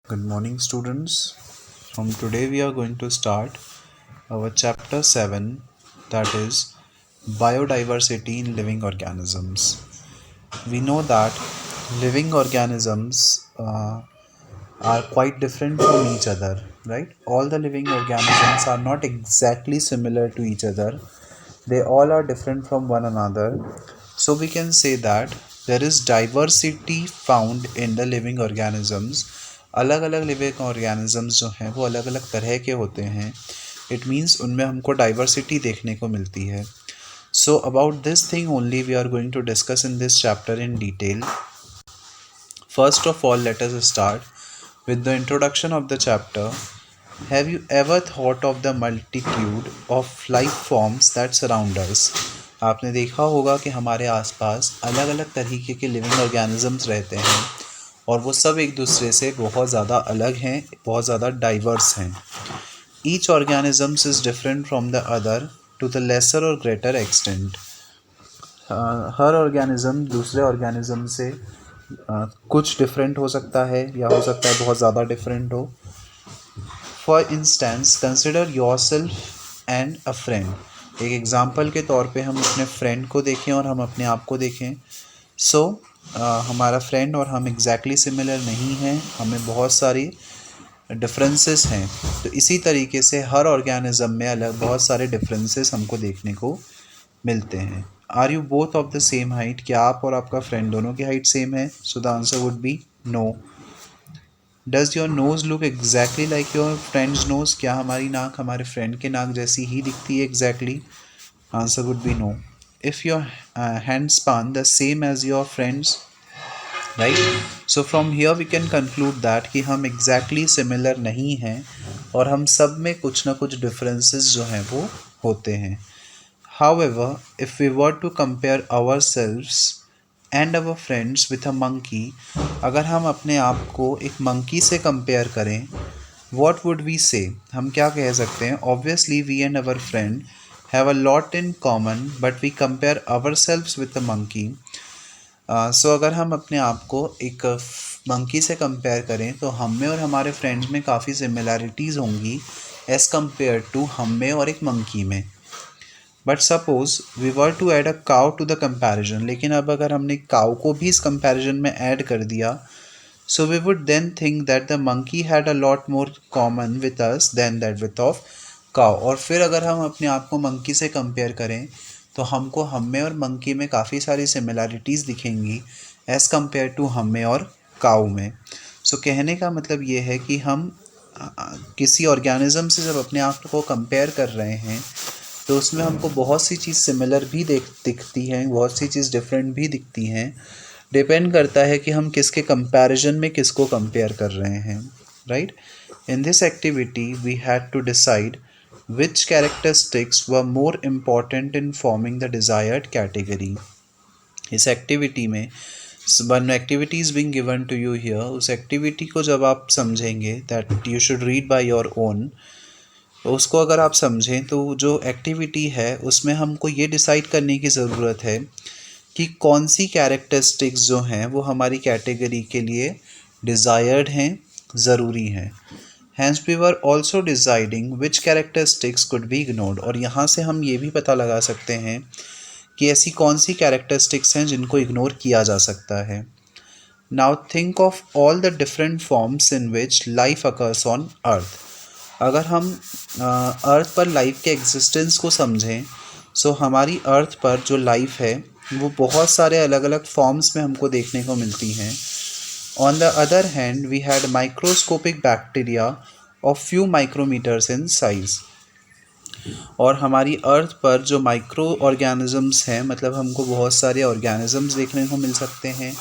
Good morning, students. From today, we are going to start our chapter 7, that is biodiversity in living organisms. We know that living organisms are quite different from each other, right? All the living organisms are not exactly similar to each other, they all are different from one another. So, we can say that there is diversity found in the living organisms. अलग अलग living organisms जो हैं वो अलग अलग तरह के होते हैं. इट मीन्स उनमें हमको डाइवर्सिटी देखने को मिलती है. So about this thing only we are going to discuss in this chapter in detail. First of all, let us start with the introduction of the chapter. Have you ever thought of the multitude of life forms that surround us? आपने देखा होगा कि हमारे आसपास अलग अलग तरीके के लिविंग ऑर्गेनिजम्स रहते हैं और वो सब एक दूसरे से बहुत ज़्यादा अलग हैं, बहुत ज़्यादा डाइवर्स हैं. Each organisms is different from the other to the lesser or greater extent. हर ऑर्गेनिज्म दूसरे ऑर्गेनिज्म से कुछ डिफरेंट हो सकता है या हो सकता है बहुत ज़्यादा डिफरेंट हो. For instance consider your self and a friend. एक एग्ज़ाम्पल के तौर पे हम अपने फ्रेंड को देखें और हम अपने आप को देखें. सो हमारा फ्रेंड और हम एग्जैक्टली सिमिलर नहीं हैं, हमें बहुत सारी डिफरेंसेस हैं. तो इसी तरीके से हर ऑर्गेनिज्म में अलग बहुत सारे डिफरेंसेस हमको देखने को मिलते हैं. Are you both of the same height? क्या आप और आपका फ्रेंड दोनों की हाइट सेम है? So the answer would be no. Does your nose look exactly like your friend's nose? क्या हमारी नाक हमारे फ्रेंड के नाक जैसी ही दिखती है exactly? Answer would be no. If your hand span the same as your friend's, right? So from here we can conclude that कि हम एग्जैक्टली सिमिलर नहीं हैं और हम सब में कुछ ना कुछ डिफरेंसेस जो हैं वो होते हैं. However, if we were to compare ourselves and our friends with a monkey, अगर हम अपने आप को एक मंकी से कंपेयर करें, what would we say? हम क्या कह सकते हैं? Obviously, we and our friend have a lot in common, but we compare ourselves with a monkey. So अगर हम अपने आप को एक मंकी से कंपेयर करें तो हम में और हमारे फ्रेंड्स में काफ़ी सिमिलैरिटीज़ होंगी एज़ कम्पेयर टू हम में और एक मंकी में. But suppose we were to add a cow to the comparison. लेकिन अब अगर हमने काउ को भी इस कंपैरिजन में ऐड कर दिया, so we would then think that the monkey had a lot more common with us than that with of cow. और फिर अगर हम अपने आप को मंकी से कंपेयर करें तो हमको हम में और मंकी में काफ़ी सारी सिमिलैरिटीज़ दिखेंगी एज़ कम्पेयर टू हम में और काउ में. सो कहने का मतलब ये है कि हम किसी ऑर्गेनिज्म से जब अपने आप को कंपेयर कर रहे हैं तो उसमें हमको बहुत सी चीज़ सिमिलर भी दिखती हैं, बहुत सी चीज़ डिफरेंट भी दिखती हैं. डिपेंड करता है कि हम किसके कंपैरिजन में किसको कंपेयर कर रहे हैं, right? In this activity we had to decide which characteristics were more important in forming the desired category. इस एक्टिविटी में one activity is being given to you here. उस एक्टिविटी को जब आप समझेंगे that you should read by your own, तो उसको अगर आप समझें तो जो एक्टिविटी है उसमें हमको ये डिसाइड करने की ज़रूरत है कि कौन सी कैरेक्टरिस्टिक्स जो हैं वो हमारी कैटेगरी के लिए डिज़ायर्ड हैं, ज़रूरी हैं. Hence we were also deciding which characteristics could be ignored. और यहाँ से हम ये भी पता लगा सकते हैं कि ऐसी कौन सी कैरेक्टरिस्टिक्स हैं जिनको इग्नोर किया जा सकता है. Now think of all the different forms in which life occurs on earth. अगर हम अर्थ पर लाइफ के एग्जिस्टेंस को समझें, सो हमारी अर्थ पर जो लाइफ है वो बहुत सारे अलग अलग फॉर्म्स में हमको देखने को मिलती हैं. On the other hand we had microscopic bacteria of few micrometres in size. और हमारी अर्थ पर जो माइक्रो ऑर्गेनिजम्स हैं, मतलब हमको बहुत सारे ऑर्गेनिजम्स देखने को मिल सकते हैं,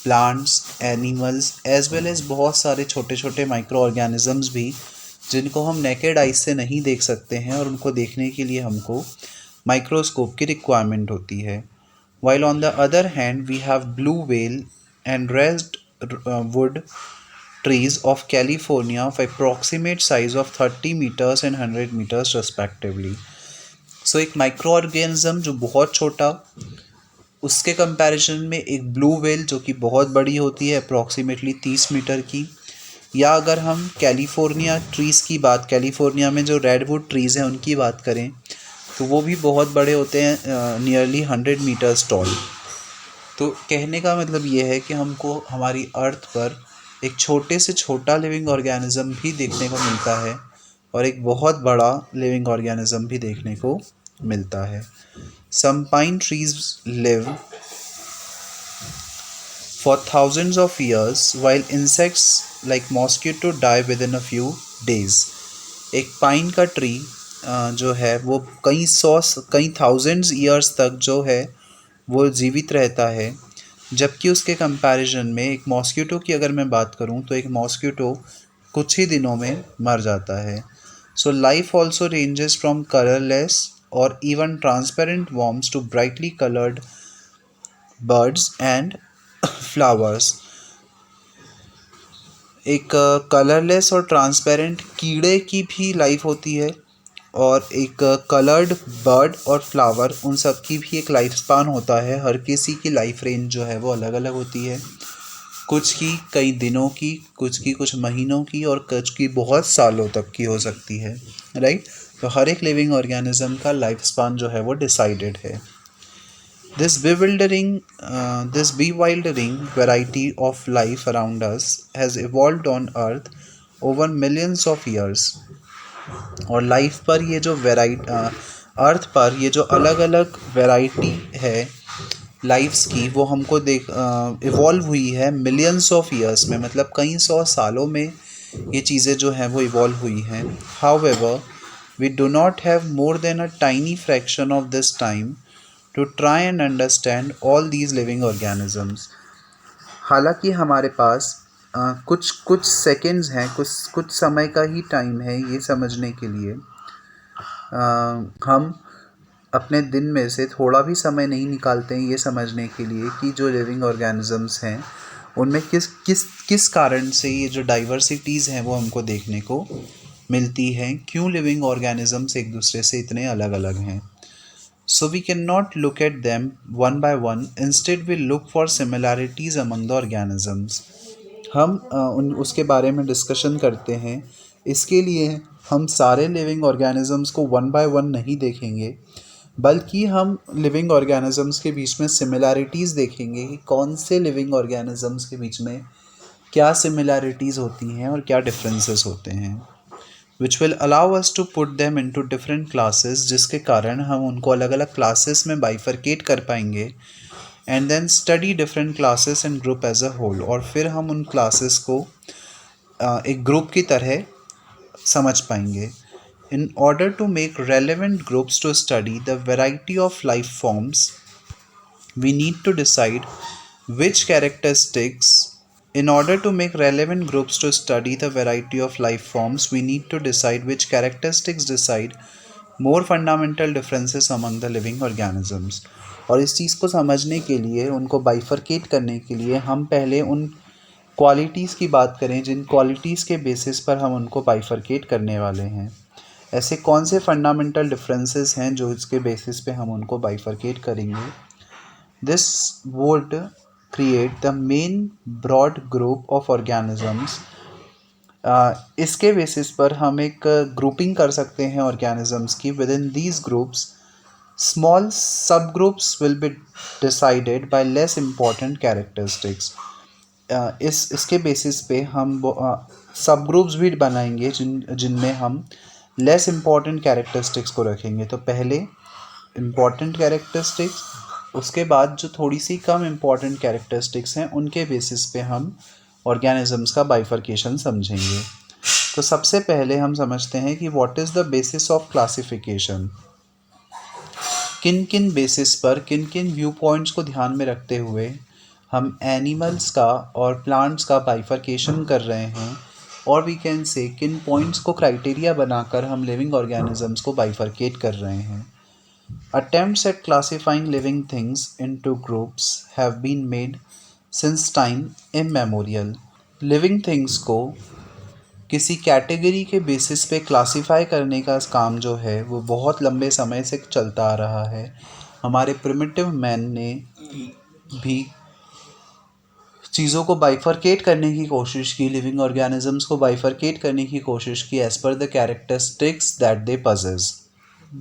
plants, animals, as well as बहुत सारे छोटे छोटे माइक्रो ऑर्गेनिजम्स भी जिनको हम नेकेड आइज से नहीं देख सकते हैं और उनको देखने के लिए हमको माइक्रोस्कोप की रिक्वायरमेंट होती है. While on the other hand we have blue whale and redwood trees of California of approximate size of 30 meters and 100 meters respectively. So एक माइक्रो ऑर्गेनिज्म जो बहुत छोटा, उसके कंपैरिजन में एक ब्लू व्हेल जो कि बहुत बड़ी होती है, अप्रॉक्सीमेटली 30 मीटर की, या अगर हम कैलिफोर्निया ट्रीज़ की बात, कैलिफोर्निया में जो रेडवुड ट्रीज़ हैं उनकी बात करें तो वो भी बहुत बड़े होते हैं, नियरली 100 मीटर्स टॉल। तो कहने का मतलब ये है कि हमको हमारी अर्थ पर एक छोटे से छोटा लिविंग ऑर्गेनिज्म भी देखने को मिलता है और एक बहुत बड़ा लिविंग ऑर्गेनिज्म भी देखने को मिलता है। Some pine trees live for thousands of years while insects like mosquito die within a few days। एक पाइन का ट्री जो है वो कई थाउजेंड्स ईयर्स तक जो है वो जीवित रहता है, जबकि उसके कंपैरिजन में एक मॉस्किटो की अगर मैं बात करूं तो एक मॉस्किटो कुछ ही दिनों में मर जाता है। So life also ranges from colourless और even transparent worms to brightly coloured birds and flowers. एक कलरलेस और ट्रांसपेरेंट कीड़े की भी लाइफ होती है और एक कलर्ड बर्ड और फ्लावर, उन सब की भी एक लाइफ स्पान होता है। हर किसी की लाइफ रेंज जो है वो अलग अलग होती है, कुछ की कई दिनों की, कुछ की कुछ महीनों की और कुछ की बहुत सालों तक की हो सकती है, राइट। तो हर एक लिविंग ऑर्गेनिज्म का लाइफ स्पान जो है वो डिसाइडेड है। This bewildering variety of life around us has evolved on Earth over millions of years। और लाइफ पर ये जो अर्थ पर ये जो अलग अलग वैरायटी है लाइफ्स की, वो हमको इवॉल्व हुई है मिलियंस ऑफ ईयर्स में, मतलब कई सौ सालों में ये चीज़ें जो हैं वो इवॉल्व हुई हैं। However we do not have more than a tiny fraction of this time to try and understand all these living organisms. हालांकि हमारे पास कुछ कुछ सेकेंड्स हैं, कुछ कुछ समय का ही टाइम है ये समझने के लिए। हम अपने दिन में से थोड़ा भी समय नहीं निकालते हैं ये समझने के लिए कि जो लिविंग ऑर्गेनिजम्स हैं उनमें किस किस किस कारण से ये जो डाइवर्सिटीज़ हैं वो हमको देखने को मिलती हैं, क्यों लिविंग ऑर्गेनिजम्स एक दूसरे से इतने अलग अलग हैं। So we cannot look at them one by one. Instead, we look for similarities among the organisms। हम उसके बारे में डिस्कशन करते हैं। इसके लिए हम सारे लिविंग ऑर्गेनिजम्स को वन बाय वन नहीं देखेंगे, बल्कि हम लिविंग ऑर्गेनिजम्स के बीच में सिमिलैरिटीज़ देखेंगे कि कौन से लिविंग ऑर्गेनिजम्स के बीच में क्या सिमिलैरिटीज़ होती हैं और क्या डिफरेंसेस होते हैं, which will allow us to put them into different classes, जिसके कारण हम उनको अलग अलग क्लासेस में बाइफरकेट कर पाएंगे, and then study different classes and group as a whole। और फिर हम उन क्लासेस को एक ग्रुप की तरह समझ पाएंगे। In order to make relevant groups to study the variety of life forms, we need to decide which characteristics In order to make relevant groups to study the variety of life forms, we need to decide which characteristics decide more fundamental differences among the living organisms। और इस चीज़ को समझने के लिए, उनको bifurcate करने के लिए, हम पहले उन क्वालिटीज़ की बात करें जिन क्वालिटीज़ के बेसिस पर हम उनको बाइफरकेट करने वाले हैं। ऐसे कौन से फंडामेंटल डिफरेंसेस हैं जो इसके बेसिस पे हम उनको बाइफरकेट करेंगे। This would create the main broad group of organisms। इसके बेसिस पर हम एक ग्रुपिंग कर सकते हैं ऑर्गेनिजम्स की। Within these groups small sub groups will be decided by less important characteristics. इसके बेसिस पे हम सब ग्रुप्स भी बनाएंगे जिनमें हम लेस इम्पॉर्टेंट कैरेक्टरिस्टिक्स को रखेंगे। तो पहले इम्पॉर्टेंट कैरेक्टरिस्टिक्स, उसके बाद जो थोड़ी सी कम इम्पॉर्टेंट कैरेक्टरिस्टिक्स हैं उनके बेसिस पे हम ऑर्गेनिजम्स का बाइफरकेशन समझेंगे। तो सबसे पहले हम समझते हैं कि what is the basis of classification. किन किन बेसिस पर, किन किन व्यू पॉइंट्स को ध्यान में रखते हुए हम एनिमल्स का और प्लांट्स का बाइफरकेशन कर रहे हैं, और वी कैन से किन पॉइंट्स को क्राइटेरिया बनाकर हम लिविंग ऑर्गेनिजम्स को बाइफरकेट कर रहे हैं। Attempts at classifying living things into groups have been made since time immemorial। Living things को किसी कैटेगरी के बेसिस पे क्लासीफाई करने का काम जो है वो बहुत लंबे समय से चलता आ रहा है। हमारे प्रिमिटिव मैन ने भी चीज़ों को बाइफरकेट करने की कोशिश की, लिविंग ऑर्गेनिजम्स को बाइफरकेट करने की कोशिश की as per the characteristics that they possess.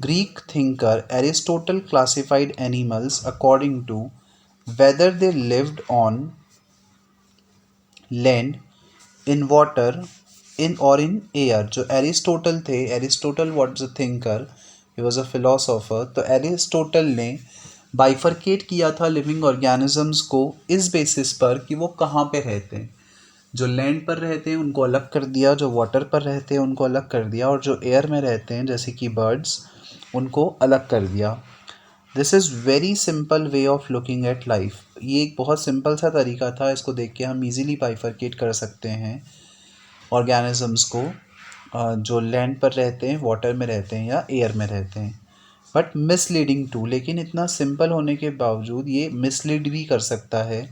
Greek thinker Aristotle classified animals according to whether they lived on land, in water, in or in air. जो एरिस्टोटल थे, Aristotle was a thinker, he was a philosopher. तो Aristotle ने bifurcate किया था living organisms को इस basis पर कि वो कहाँ पे रहते हैं. जो लैंड पर रहते हैं उनको अलग कर दिया, जो वाटर पर रहते हैं उनको अलग कर दिया, और जो एयर में रहते हैं जैसे कि बर्ड्स उनको अलग कर दिया. This is very simple way of looking at life. ये एक बहुत सिंपल सा तरीका था, इसको देख के हम इजीली बाइफरकेट कर सकते हैं ऑर्गेनिजम्स को जो लैंड पर रहते हैं, वाटर में रहते हैं या एयर में रहते हैं. बट मिसलीडिंग टू, लेकिन इतना सिंपल होने के बावजूद ये मिसलीड भी कर सकता है.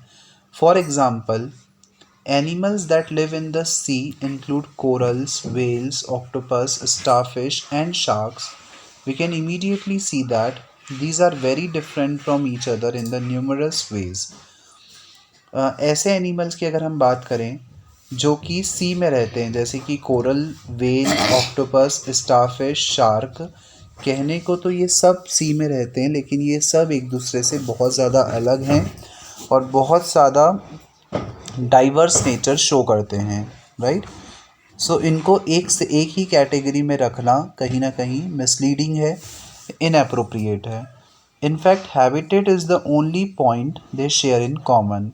For example, animals that live in the sea include corals, whales, octopus, starfish, and sharks. We can immediately see that these are very different from each other in the numerous ways. ऐसे animals की अगर हम बात करें जो कि सी में रहते हैं, जैसे कि coral, well, octopus, starfish, shark, कहने को तो ये सब सी में रहते हैं, लेकिन ये सब एक दूसरे से बहुत ज़्यादा अलग हैं और बहुत ज़्यादा डाइवर्स नेचर शो करते हैं. राइट. सो इनको एक से एक ही कैटेगरी में रखना कहीं ना कहीं मिसलीडिंग है, इनअप्रोप्रिएट है. In fact habitat is the only point they share in common.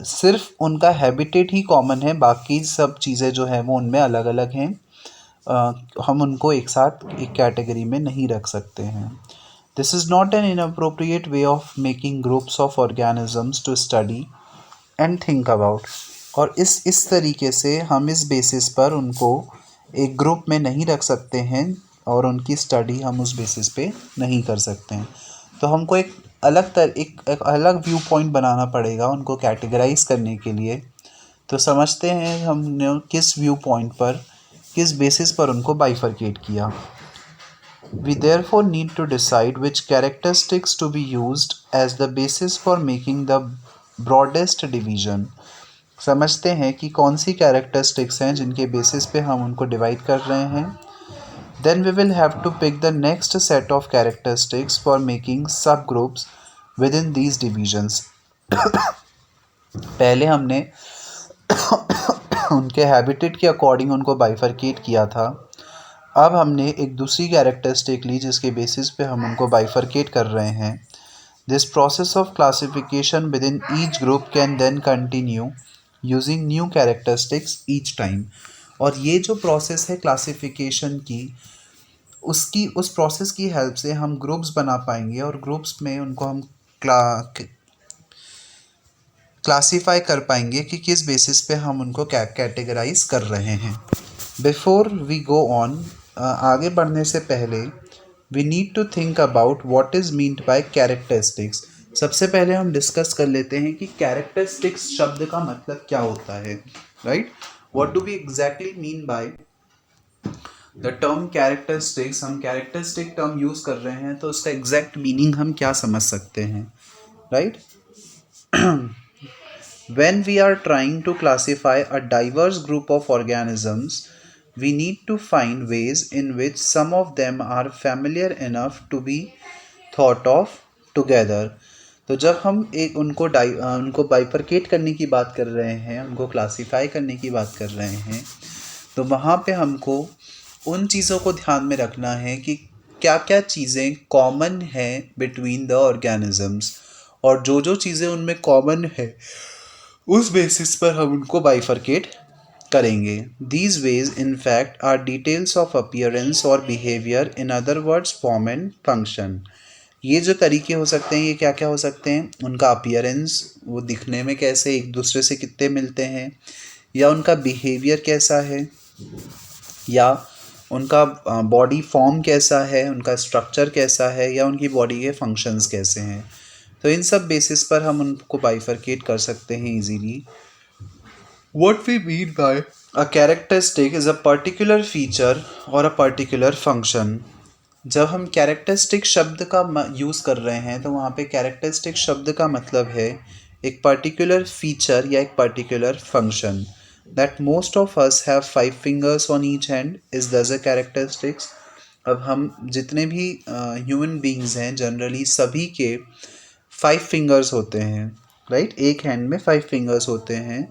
सिर्फ उनका हैबिटेट ही कॉमन है, बाकी सब चीज़ें जो है वो उनमें अलग अलग हैं. हम उनको एक साथ एक कैटेगरी में नहीं रख सकते हैं. This is not an inappropriate way of making groups of organisms to study and think about. और इस तरीके से हम इस बेसिस पर उनको एक ग्रुप में नहीं रख सकते हैं और उनकी स्टडी हम उस बेसिस पे नहीं कर सकते हैं. तो हमको एक अलग व्यू पॉइंट बनाना पड़ेगा उनको कैटेगराइज करने के लिए. तो समझते हैं हमने किस व्यू पॉइंट पर, किस बेसिस पर उनको बाइफरकेट किया. We therefore need to decide which characteristics to be used as the basis for making the broadest division. समझते हैं कि कौन सी कैरेक्टरिस्टिक्स हैं जिनके बेसिस पे हम उनको डिवाइड कर रहे हैं. Then we will have to pick the next set of characteristics for making subgroups within these divisions. पहले हमने उनके हैबिटेट के अकॉर्डिंग उनको बाइफरकेट किया था. अब हमने एक दूसरी कैरेक्टरिस्टिक ली जिसके बेसिस पे हम उनको बाइफरकेट कर रहे हैं. This process of classification within each group can then continue using new characteristics each time. और ये जो प्रोसेस है क्लासिफिकेशन की, उस प्रोसेस की हेल्प से हम ग्रुप्स बना पाएंगे और ग्रुप्स में उनको हम क्लासीफाई कर पाएंगे कि किस बेसिस पे हम उनको कैटेगराइज कर रहे हैं. बिफोर वी गो ऑन, आगे बढ़ने से पहले we need to think about what is meant by characteristics. सबसे पहले हम डिस्कस कर लेते हैं कि कैरेक्टरिस्टिक्स शब्द का मतलब क्या होता है. Right. What do we exactly mean by the term characteristics. हम कैरेक्टरिस्टिक टर्म यूज़ कर रहे हैं तो उसका एग्जैक्ट मीनिंग हम क्या समझ सकते हैं. Right. When we are trying to classify a diverse group of organisms, we need to find ways in which some of them are familiar enough to be thought of together. तो जब हम उनको bifurcate करने की बात कर रहे हैं, उनको क्लासीफाई करने की बात कर रहे हैं, तो वहाँ पे हमको उन चीज़ों को ध्यान में रखना है कि क्या क्या चीज़ें कॉमन हैं बिटवीन द ऑर्गेनिजम्स, और जो जो चीज़ें उनमें कॉमन है उस बेसिस पर हम उनको बाइफरकेट करेंगे. These ways in fact are details of appearance और behaviour, in other words form and function. ये जो तरीके हो सकते हैं ये क्या क्या हो सकते हैं. उनका अपीयरेंस, वो दिखने में कैसे, एक दूसरे से कितने मिलते हैं, या उनका बिहेवियर कैसा है, या उनका बॉडी फॉर्म कैसा है, उनका स्ट्रक्चर कैसा है, या उनकी बॉडी के फंक्शंस कैसे हैं. तो इन सब बेसिस पर हम उनको बाइफरकेट कर सकते हैं easily. What we mean by a characteristic is a particular feature और अ पर्टिकुलर फंक्शन. जब हम कैरेक्टरिस्टिक शब्द का यूज़ कर रहे हैं तो वहाँ पे कैरेक्टरिस्टिक शब्द का मतलब है एक पर्टिकुलर फीचर या एक particular function. That most of us have 5 fingers on each hand is दस अ कैरेक्टरिस्टिक्स. अब हम जितने भी ह्यूमन बींग्स हैं जनरली सभी के 5 फिंगर्स होते हैं, राइट. एक हैंड में 5 फिंगर्स होते हैं.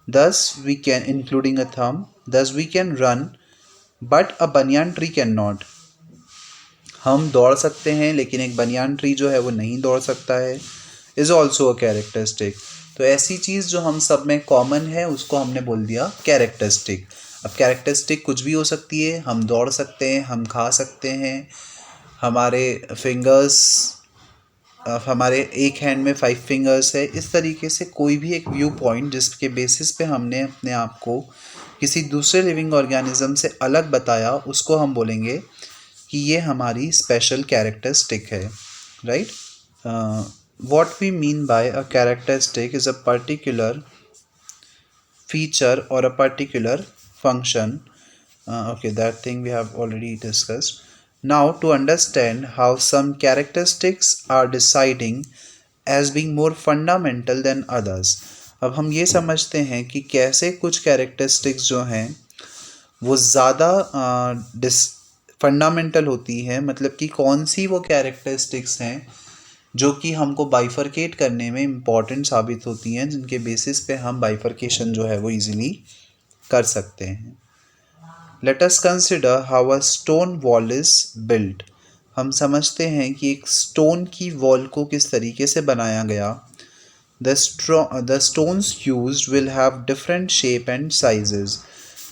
Thus we can, including a thumb, thus we can run, but a banyan tree cannot. हम दौड़ सकते हैं लेकिन एक बनियान ट्री जो है वो नहीं दौड़ सकता है. Is also a characteristic. तो ऐसी चीज़ जो हम सब में कॉमन है उसको हमने बोल दिया कैरेक्टरिस्टिक. अब कैरेक्टरिस्टिक कुछ भी हो सकती है. हम दौड़ सकते हैं, हम खा सकते हैं, हमारे फिंगर्स, हमारे एक हैंड में 5 फिंगर्स है. इस तरीके से कोई भी एक व्यू पॉइंट जिसके बेसिस पे हमने अपने आप को किसी दूसरे लिविंग ऑर्गेनिज्म से अलग बताया उसको हम बोलेंगे कि ये हमारी स्पेशल कैरेक्टरिस्टिक है, right. What we mean by a characteristic is a particular feature और a particular function. Okay, that thing we have already discussed. Now to understand how some characteristics are deciding as being more fundamental than others. अब हम ये समझते हैं कि कैसे कुछ characteristics जो हैं वो ज़्यादा फंडामेंटल होती हैं. मतलब कि कौन सी वो कैरेक्टरिस्टिक्स हैं जो कि हमको बाइफरकेट करने में इम्पॉर्टेंट साबित होती हैं, जिनके बेसिस पे हम बाइफरकेशन जो है वो इजीली कर सकते हैं. Let us consider how a stone wall is built. हम समझते हैं कि एक स्टोन की वॉल को किस तरीके से बनाया गया. The stones used will have different shape and sizes.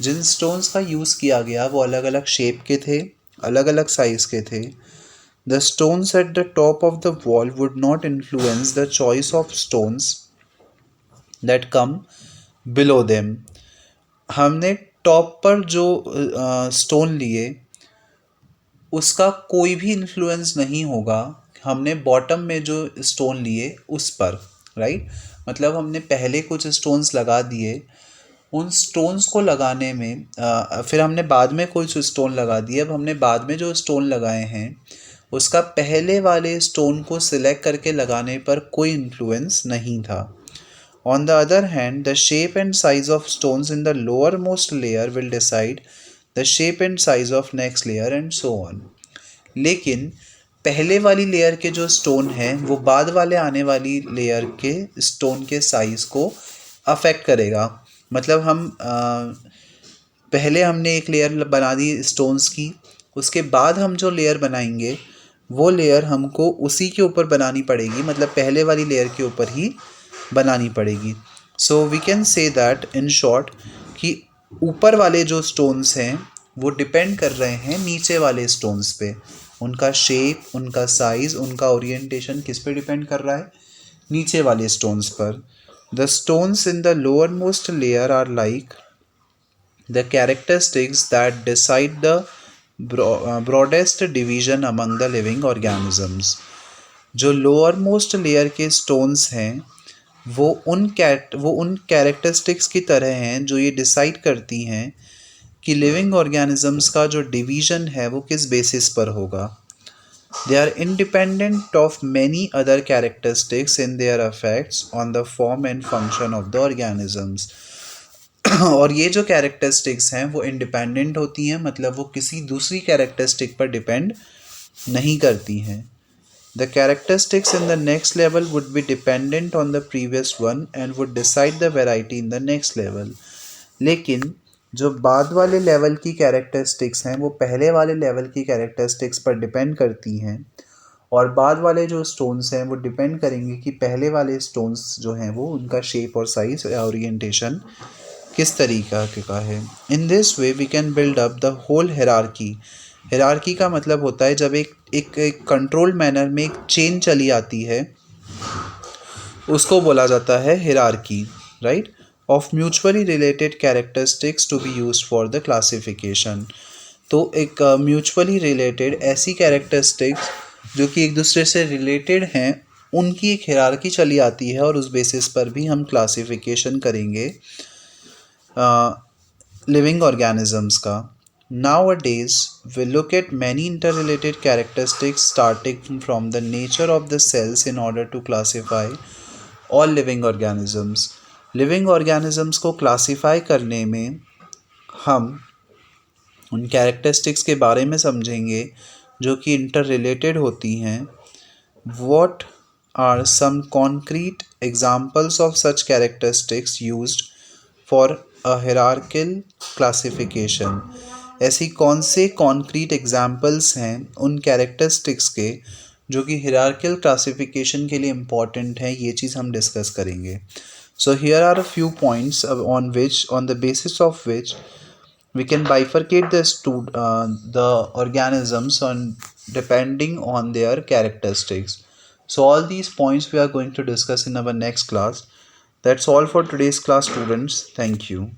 जिन stones का यूज़ किया गया वो अलग अलग शेप के थे, अलग अलग साइज के थे. The stones at the top of the wall would not influence the choice of stones that come below them. हमने टॉप पर जो स्टोन लिए उसका कोई भी इन्फ्लुएंस नहीं होगा हमने बॉटम में जो स्टोन लिए उस पर, राइट. मतलब हमने पहले कुछ स्टोन्स लगा दिए, उन स्टोन्स को लगाने में फिर हमने बाद में कुछ स्टोन लगा दिए. अब हमने बाद में जो स्टोन लगाए हैं उसका पहले वाले स्टोन को सिलेक्ट करके लगाने पर कोई इन्फ्लुएंस नहीं था. On the other hand, the shape and size of stones in the lowermost layer will decide the shape and size of next layer and so on. लेकिन पहले वाली लेयर के जो स्टोन हैं वो बाद वाले आने वाली लेयर के स्टोन के साइज़ को अफेक्ट करेगा. मतलब हम पहले हमने एक लेयर बना दी स्टोन्स की, उसके बाद हम जो लेयर बनाएंगे वो लेयर हमको उसी के ऊपर बनानी पड़ेगी. मतलब पहले वाली लेयर के ऊपर ही बनानी पड़ेगी. So we can say that in short कि ऊपर वाले जो स्टोन्स हैं वो डिपेंड कर रहे हैं नीचे वाले स्टोन्स पे. उनका शेप, उनका साइज़, उनका ओरिएंटेशन किस पे डिपेंड कर रहा है? नीचे वाले स्टोन्स पर. The stones in the lowermost layer are like the characteristics that decide the broadest division among the living organisms. जो लोअर मोस्ट लेयर के स्टोन्स हैं वो उन कैरेक्टरिस्टिक्स की तरह हैं जो ये डिसाइड करती हैं कि लिविंग ऑर्गेनिजम्स का जो डिवीज़न है वो किस बेसिस पर होगा. They are independent of many other characteristics in their effects on the form and function of the organisms. और ये जो कैरेक्टरिस्टिक्स हैं वो इंडिपेंडेंट होती हैं, मतलब वो किसी दूसरी कैरेक्टरिस्टिक पर डिपेंड नहीं करती हैं. The characteristics in the next level would be dependent on the previous one and would decide the variety in the next level. लेकिन जो बाद वाले लेवल की कैरेक्टरिस्टिक्स हैं वो पहले वाले लेवल की कैरेक्टरिस्टिक्स पर डिपेंड करती हैं, और बाद वाले जो स्टोन्स हैं वो डिपेंड करेंगे कि पहले वाले स्टोन्स जो हैं वो उनका शेप और साइज या ओरिएंटेशन किस तरीका का है. In this way we can build up the whole hierarchy. Hierarchy का मतलब होता है जब एक कंट्रोल्ड मैनर में एक चेन चली आती है उसको बोला जाता है hierarchy, right, of mutually related characteristics to be used for the classification. तो एक म्यूचुअली रिलेटेड ऐसी कैरेक्टरिस्टिक्स जो कि एक दूसरे से रिलेटेड हैं उनकी एक हिरार्की चली आती है और उस बेसिस पर भी हम क्लासिफिकेशन करेंगे लिविंग ऑर्गेनिजम्स का. Nowadays, we look at many interrelated characteristics starting from the nature of the cells in order to classify all living organisms. Living organisms को क्लासीफाई करने में हम उन कैरेक्टरिस्टिक्स के बारे में समझेंगे जो कि इंटर रिलेटेड होती हैं। What are some concrete examples of such characteristics used for a hierarchical classification? ऐसी कौन से concrete examples हैं उन characteristics के जो कि hierarchical classification के लिए important हैं, ये चीज़ हम discuss करेंगे. So here are a few points on the basis of which we can bifurcate the organisms depending on their characteristics. So all these points we are going to discuss in our next class. That's all for today's class, students. Thank you.